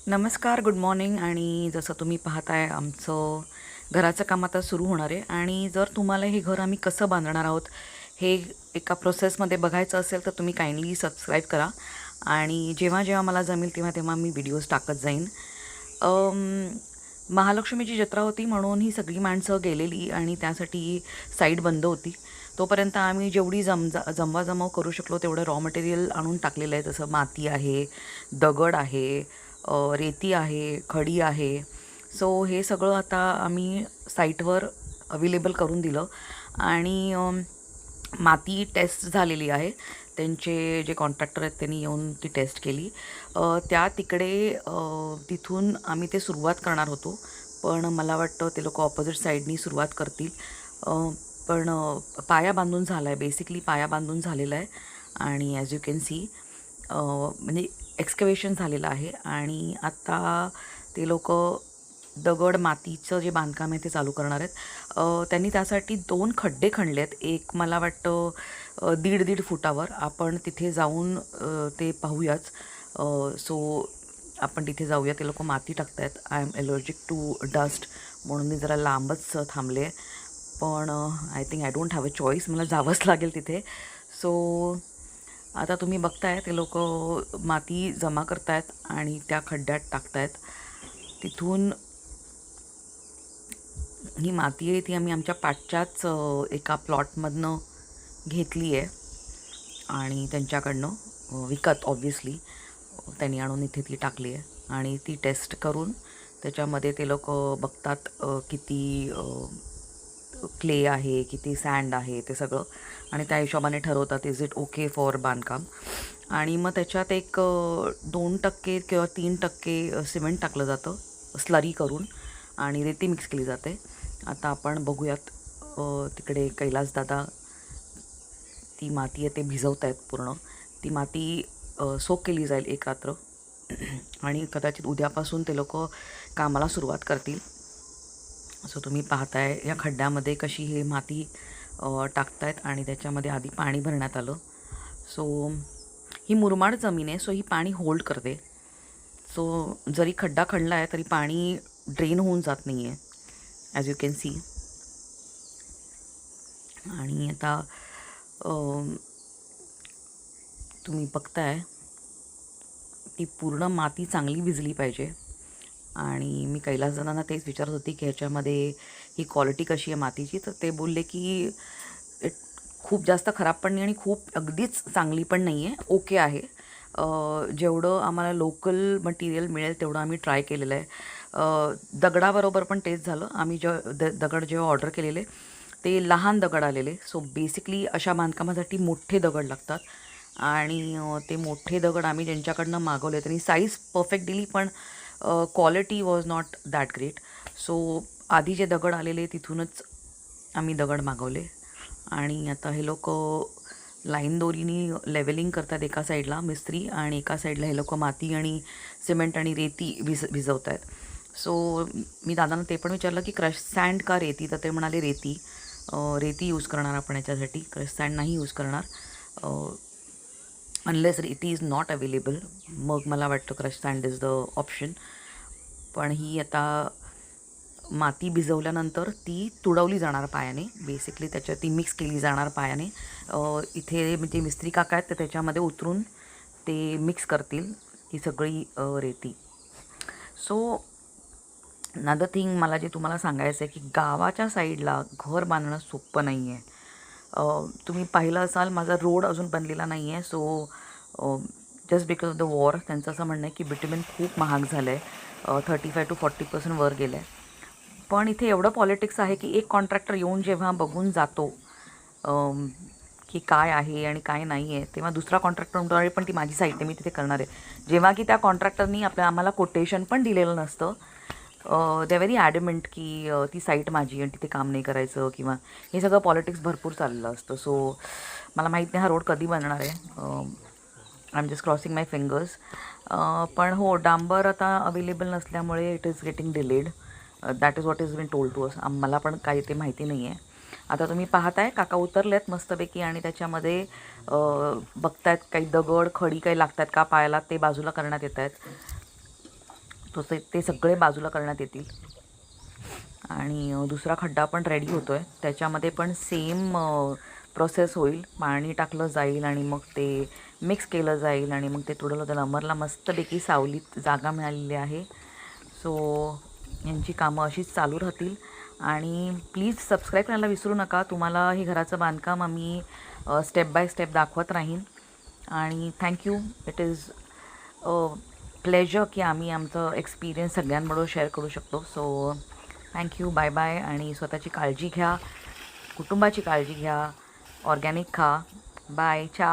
नमस्कार, good morning. आणि जसं तुम्ही पाहताय आमचं घराचं काम आता सुरू होणार आहे. आणि जर तुम्हाला हे घर आम्ही कसं बांधणार आहोत हे एका प्रोसेसमध्ये बघायचं असेल तर तुम्ही काइंडली सबस्क्राईब करा. आणि जेव्हा जेव्हा मला जमेल तेव्हा तेव्हा मी व्हिडिओज टाकत जाईन. महालक्ष्मीची जत्रा होती म्हणून ही सगळी माणसं गेलेली आणि त्यासाठी साईट बंद होती. तोपर्यंत आम्ही जेवढी जमवाजमव करू शकलो तेवढं रॉ मटेरियल आणून टाकलेलं आहे. जसं माती आहे, दगड आहे, रेती आहे, खडी आहे. सो हे सगळं आता आम्ही साईटवर अवेलेबल करून दिलं. आणि माती टेस्ट झालेली आहे. त्यांचे जे कॉन्ट्रॅक्टर आहेत त्यांनी येऊन ती टेस्ट केली. त्या तिकडे तिथून आम्ही ते सुरुवात करणार होतो, पण मला वाटतं ते लोक ऑपोजिट साईडनी सुरुवात करतील. पण पाया बांधून झाला आहे, बेसिकली पाया बांधून झालेला आहे. आणि ॲज यू कॅन सी म्हणजे एक्सकवेशन झालेलं आहे. आणि आता ते लोक दगड मातीचं जे बांधकाम आहे ते चालू करणार आहेत. त्यांनी त्यासाठी 2 खड्डे खणले आहेत. एक मला वाटतं 1.5 फुटावर. आपण तिथे जाऊन ते पाहूयाच. सो आपण तिथे जाऊया. ते लोक माती टाकतायत. I am allergic to dust म्हणून मी जरा लांबच थांबले. पण I think I don't have a choice, मला जावंच लागेल तिथे. सो आता तुम्ही बघताय ते लोक माती जमा करतायत आणि त्या खड्ड्यात टाकतायत. तिथून ही माती आहे ती आम्ही आमच्या पाठच्याच एका प्लॉटमधनं घेतली आहे आणि त्यांच्याकडनं विकत ऑब्व्हियसली त्यांनी आणून इथे ती टाकली आहे. आणि ती टेस्ट करून त्याच्यामध्ये ते लोक बघतात किती क्ले आहे, किती सँड आहे ते सगळं. आणि त्या हिशोबाने ठरवतात इज इट ओके फॉर बांधकाम. आणि मग त्याच्यात एक 2% किंवा 3% सिमेंट टाकलं जातं स्लरी करून आणि रेती मिक्स केली जाते. आता आपण बघूयात. तिकडे कैलासदादा ती माती आहे ते भिजवत आहेत पूर्ण. ती माती सोक केली जाईल एक रात्र आणि कदाचित उद्यापासून ते लोक कामाला सुरुवात करतील. सो तुम्ही पाहताय या खड्ड्यामध्ये कशी हे माती टाकतायत आणि त्याच्यामध्ये आधी पाणी भरण्यात आलं. सो ही मुरमाड जमीन आहे, सो ही पाणी होल्ड करते. सो जरी खड्डा खणला आहे तरी पाणी ड्रेन होऊन जात नाही आहे, ॲज यू कॅन सी. आणि आता तुम्ही बघताय ती पूर्ण माती चांगली भिजली पाहिजे. आणि मी कैलासदादांना तेच विचारत होती की ह्याच्यामध्ये ही क्वालिटी कशी आहे मातीची. तर ते बोलले की खूप जास्त खराब पण नाही आणि खूप अगदीच चांगली पण नाही आहे, ओके आहे. जेवढं आम्हाला लोकल मटेरियल मिळेल तेवढं आम्ही ट्राय केलेलं आहे. दगडाबरोबर पण तेच झालं. आम्ही दगड जेव्हा ऑर्डर केलेले ते लहान दगड आलेले. सो बेसिकली अशा बांधकामासाठी मोठे दगड लागतात. आणि ते मोठे दगड आम्ही ज्यांच्याकडनं मागवले त्यांनी साईज परफेक्ट दिली, पण quality was not that great. So आधी जे दगड आलेले तिथूनच आम्ही दगड मागवले. आणि आता हे लोक लाईन दोरीनी लेवलिंग करतात एका साईडला मिस्त्री, आणि एका साईडला हे लोक माती आणि सिमेंट आणि रेती भिजवत आहेत. सो मी दादांना ते पण विचारलं की क्रश सँड का रेती, तर ते म्हणाले रेती रेती यूज करणार आपण याच्यासाठी, क्रश सँड नाही यूज करणार अनलेस रेती इज नॉट अवेलेबल. मग मला वाटतं crush sand is the option. पण ही आता माती भिजवल्यानंतर ती तुडवली जाणार पायाने. बेसिकली त्याच्यात ती मिक्स केली जाणार पायाने. इथे म्हणजे मिस्त्री काका आहेत तर त्याच्यामध्ये उतरून ते मिक्स करतील ही सगळी रेती. सो नदर थिंग मला जे तुम्हाला सांगायचं आहे की गावाच्या साईडला घर बांधणं सोपं नाही आहे. तुम्ही पाहिलं असाल माझा रोड अजून बनलेला नाही आहे. So just because of the war त्यांचं असं म्हणणं आहे की बिटुमेन खूप महाग झालं आहे. 35 to 40% वर गेलं आहे. पण इथे एवढं पॉलिटिक्स आहे की एक कॉन्ट्रॅक्टर येऊन जेव्हा बघून जातो की काय आहे आणि काय नाही आहे, तेव्हा दुसरा कॉन्ट्रॅक्टर म्हणतो अरे पण ती माझी साईट आहे, मी तिथे करणार आहे. जेव्हा की त्या कॉन्ट्रॅक्टरनी आम्हाला कोटेशन पण दिलेलं नसतं. दे व्हेरी ॲडमेंट की ती साईट माझी आणि तिथे काम नाही करायचं, किंवा हे सगळं पॉलिटिक्स भरपूर चाललेलं असतं. सो मला माहीत नाही हा रोड कधी बनणार आहे. I am just crossing my fingers. पण हो, डांबर आता अवेलेबल नसल्यामुळे it is getting delayed. That is what is been told to us. मला पण काही ते माहिती नाही आहे. आता तुम्ही पाहताय काका उतरलेत मस्तपैकी आणि त्याच्यामध्ये बघतायत काही दगड खडी काही लागतात का पायाला, ते बाजूला करण्यात येत आहेत. ते सगळे बाजूला करण्यात येतील. आणि दुसरा खड्डा पण रेडी होतो आहे, त्याच्यामध्ये पण सेम प्रोसेस होईल. पाणी टाकलं जाईल आणि मग ते मिक्स केलं जाईल आणि मग ते तुडवलं जाईल. अमरला मस्तपैकी सावलीत जागा मिळालेली आहे. सो यांची कामं अशीच चालू राहतील. आणि प्लीज सबस्क्राईब करायला विसरू नका. तुम्हाला हे घराचं बांधकाम आम्ही स्टेप बाय स्टेप दाखवत राहीन. आणि थँक्यू. इट इज प्लेजर की आम्ही आमचं एक्सपिरियन्स सगळ्यांबरोबर शेअर करू शकतो. So thank you. Bye bye. आणि स्वतःची काळजी घ्या, कुटुंबाची काळजी घ्या, ऑर्गॅनिक खा. बाय. चा